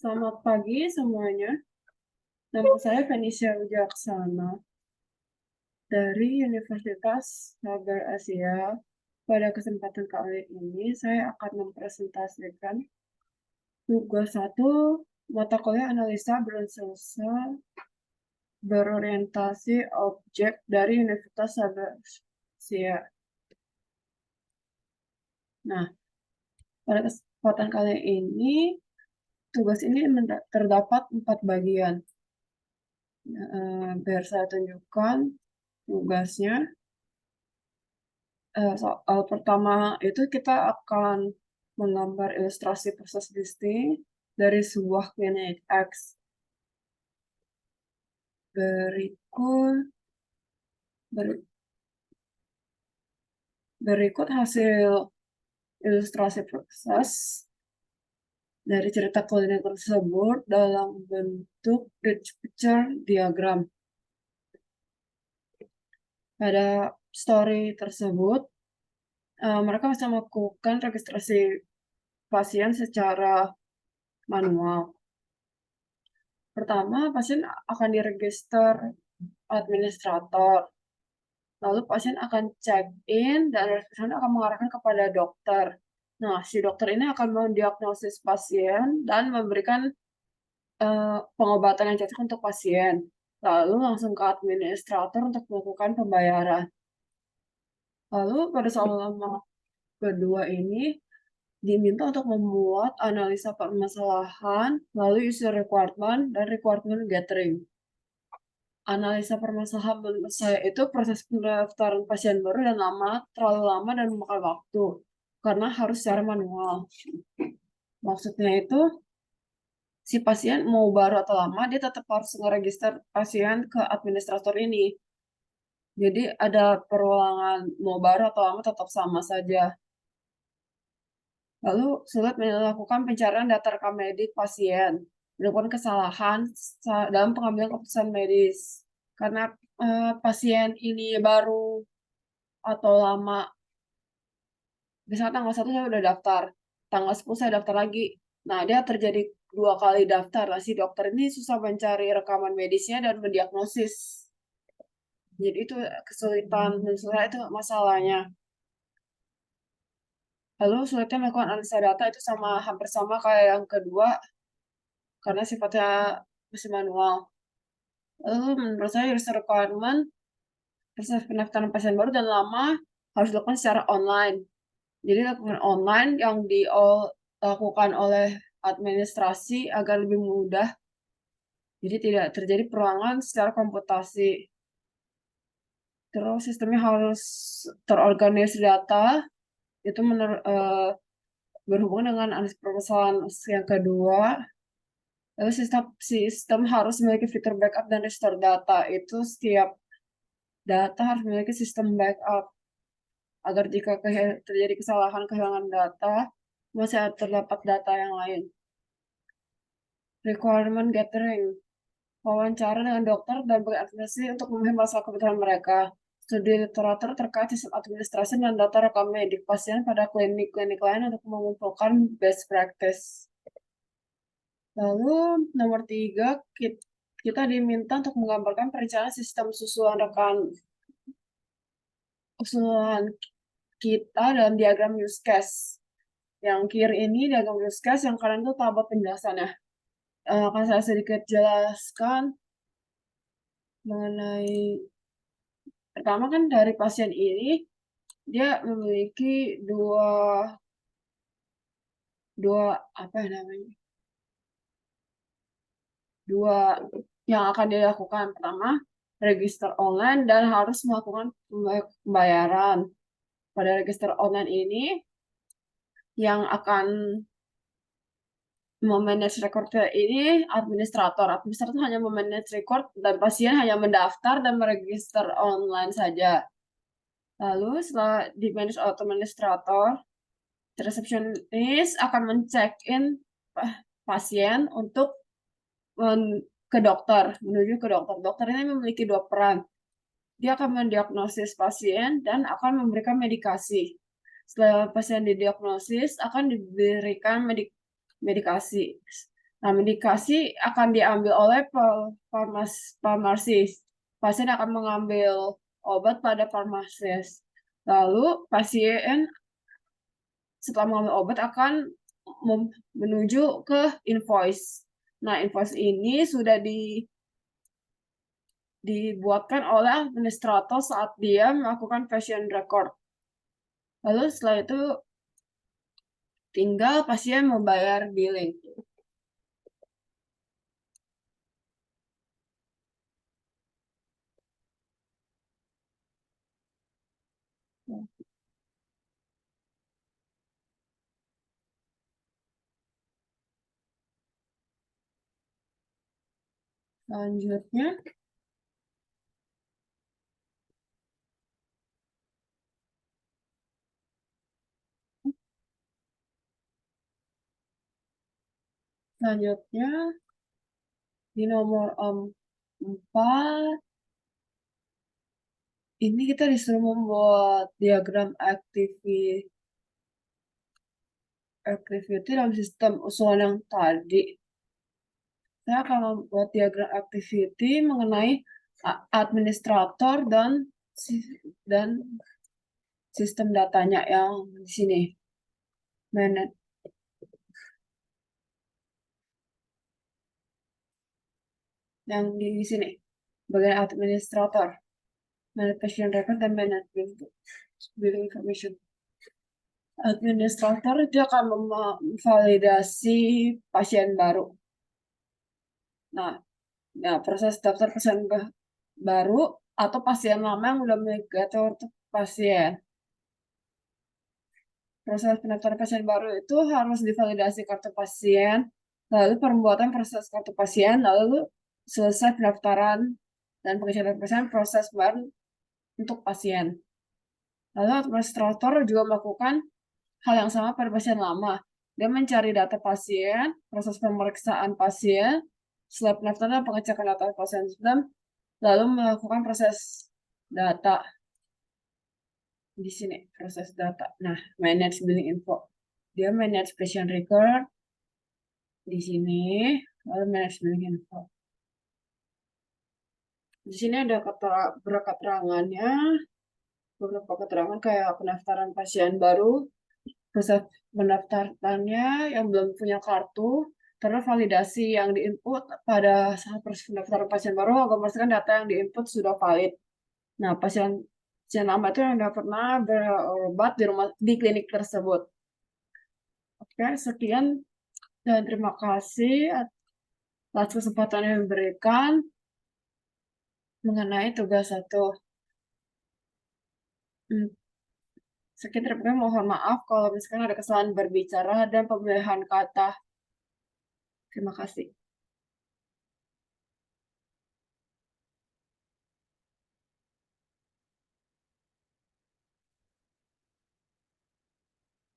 Selamat pagi semuanya. Nama saya Felicia Wijaksana dari Universitas Sabar Asia. Pada kesempatan kali ini, saya akan mempresentasikan tugas 1 mata kuliah analisa berusaha berorientasi objek dari Universitas Sabar Asia. Nah, pada kesempatan kali ini, tugas ini terdapat 4 bagian. Biar saya tunjukkan tugasnya. Soal pertama itu kita akan menggambar ilustrasi proses listing dari sebuah klinik X. Berikut hasil ilustrasi proses dari cerita klinik tersebut dalam bentuk bridge picture diagram. Pada story tersebut, mereka bisa melakukan registrasi pasien secara manual. Pertama, pasien akan diregister administrator. Lalu pasien akan check-in dan resepsionis akan mengarahkan kepada dokter. Nah, si dokter ini akan mendiagnosis pasien dan memberikan pengobatan yang cocok untuk pasien. Lalu langsung ke administrator untuk melakukan pembayaran. Lalu pada soal kedua ini diminta untuk membuat analisa permasalahan, lalu user requirement dan requirement gathering. Analisa permasalahan menurut saya itu proses pendaftaran pasien baru dan terlalu lama dan memakan waktu karena harus secara manual. Maksudnya itu si pasien mau baru atau lama dia tetap harus ngeregister pasien ke administrator ini. Jadi ada perulangan mau baru atau lama tetap sama saja. Lalu sulit melakukan pencarian data rekam medik pasien, melakukan kesalahan dalam pengambilan keputusan medis karena pasien ini baru atau lama. Misalnya tanggal 1 saya udah daftar, tanggal 10 saya daftar lagi. Nah, dia terjadi 2 kali daftar. Nah, si dokter ini susah mencari rekaman medisnya dan mendiagnosis. Jadi itu kesulitan dan itu masalahnya. Lalu sulitnya melakukan analisa data itu hampir sama kayak yang kedua, karena sifatnya masih manual. Lalu menurut saya user requirement, proses pendaftaran pasien baru dan lama harus dilakukan secara online. Jadi lakukan online yang dilakukan oleh administrasi agar lebih mudah. Jadi tidak terjadi perulangan secara komputasi. Terus sistemnya harus terorganisir data. Itu berhubungan dengan analisis permasalahan yang kedua. Lalu sistem harus memiliki fitur backup dan restore data. Itu setiap data harus memiliki sistem backup agar jika terjadi kesalahan kehilangan data, masih terdapat data yang lain. Requirement gathering, wawancara dengan dokter dan berinvestasi untuk memenuhi masalah kebutuhan mereka. Studi literatur terkait sistem administrasi dan data rekam medik pasien pada klinik-klinik lain untuk mengumpulkan best practice. Lalu nomor 3, kita diminta untuk menggambarkan perencanaan sistem susulan kita dalam diagram use case. Yang kiri ini diagram use case, yang kanan itu tabel penjelasannya. Akan saya sedikit jelaskan mengenai pertama kan dari pasien ini dia memiliki dua apa namanya dua yang akan dilakukan. Pertama, register online dan harus melakukan pembayaran. Pada register online ini yang akan memanage recordnya ini administrator. Administrator hanya memanage record dan pasien hanya mendaftar dan meregister online saja. Lalu setelah di manage administrator, resepsionis akan men-check-in pasien untuk ke dokter, menuju ke dokter. Dokter ini memiliki 2 peran. Dia akan mendiagnosis pasien dan akan memberikan medikasi. Setelah pasien didiagnosis, akan diberikan medikasi. Nah, medikasi akan diambil oleh farmasis. Pasien akan mengambil obat pada farmasis. Lalu pasien setelah mengambil obat akan menuju ke invoice. Nah, invoice ini sudah dibuatkan oleh administrator saat dia melakukan patient record. Lalu setelah itu tinggal pasien membayar billing. Selanjutnya, di nomor 4, ini kita disuruh membuat diagram activity dalam sistem usulan yang tadi. Saya akan membuat diagram activity mengenai administrator dan sistem datanya yang di sini. Yang di sini bagian administrator, manage patient record dan manage billing information. Administrator dia akan memvalidasi pasien baru. Nah, proses daftar pasien baru atau pasien lama yang udah memiliki untuk pasien. Proses pendaftaran pasien baru itu harus divalidasi kartu pasien, lalu pembuatan proses kartu pasien, lalu selesai pendaftaran dan pengisian pasien, proses baru untuk pasien. Lalu administrator juga melakukan hal yang sama pada pasien lama. Dia mencari data pasien, proses pemeriksaan pasien, setelah pendaftaran dan pengecekan data pasien sistem, lalu melakukan proses data. Di sini proses data. Nah, manage billing info. Dia manage patient record di sini, lalu manage billing info. Di sini ada beberapa keterangannya, beberapa keterangan kayak pendaftaran pasien baru, proses pendaftarannya yang belum punya kartu, terus validasi yang diinput pada saat proses pendaftaran pasien baru, agar memastikan data yang diinput sudah valid. Nah, pasien lama itu yang sudah pernah berobat di klinik tersebut. Oke, sekian dan terima kasih atas kesempatan yang diberikan mengenai tugas 1. Sekian terima kasih, mohon maaf kalau misalkan ada kesalahan berbicara dan pemilihan kata. Terima kasih.